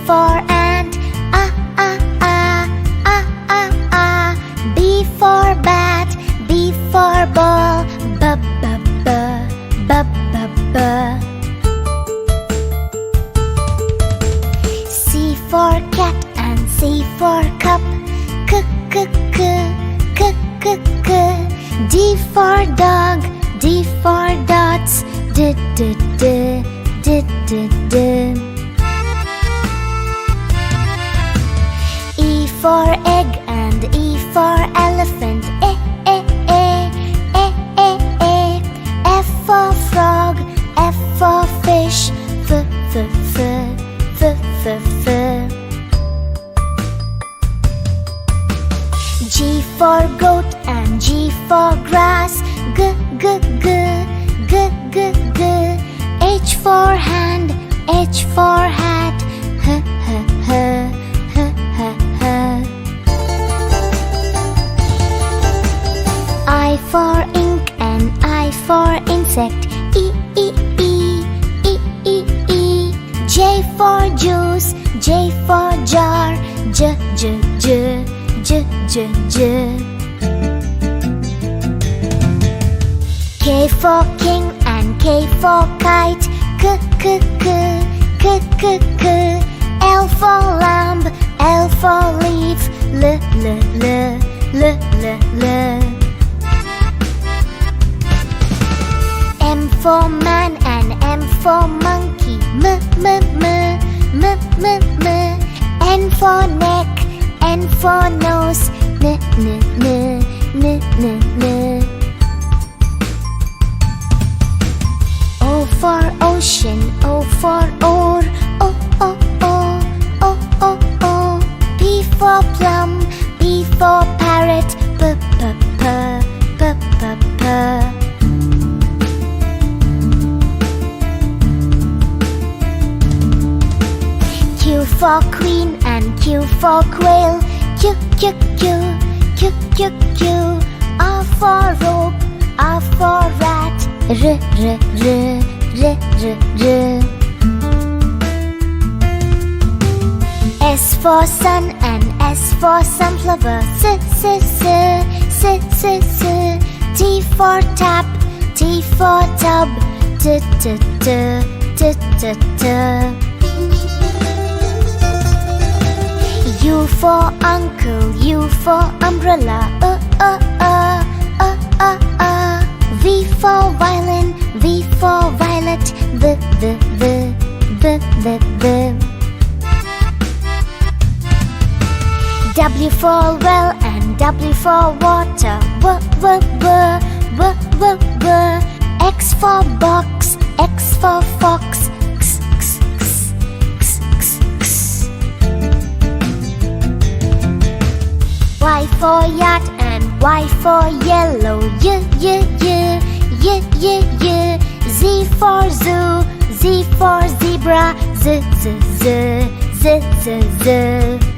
for ant, ah ah ah, ah ah ah. B for bat, B for ball, b b b, b b b. C for cat and C for cup, k k k, k k k. D for dog, D for dots, d d d, d d d. E for egg and E for elephant, e e e, e e e. F for frog, F for fish, f f f, f f f. G for goat and G for grass, g g g, g g g. H for hand, H for hat, h h h, h h h. I for ink and I for insect, e e e, e e e. J for juice, J for jar, j j j, j j j. K for king and K for kite, k k k, k k k. L for lamb, L for leaf, l l l, l l l. M for man and M for monkey, m m m, m m m. N for neck, N for nose, n n n, n n n. O for ocean, O for oar, o o o, o o o. P for plum, P for parrot, p p p, p p p. Q for queen and Q for quail, Q Q Q, Q Q Q. R for rope, R for rat, r r r, r r r. S for sun and S for sunflower, s s s, s s s. T for tap, T for tub, t t t, t t t. U for uncle, U for umbrella, V for violin, V for violet, v v v, v v v. W for well and W for water, w w w, w w w. X for box, X for fox, x x x, x x x. Y for yacht and Y for yellow, y y y, y y y. Z for zoo, Z for zebra, z z z, z z z.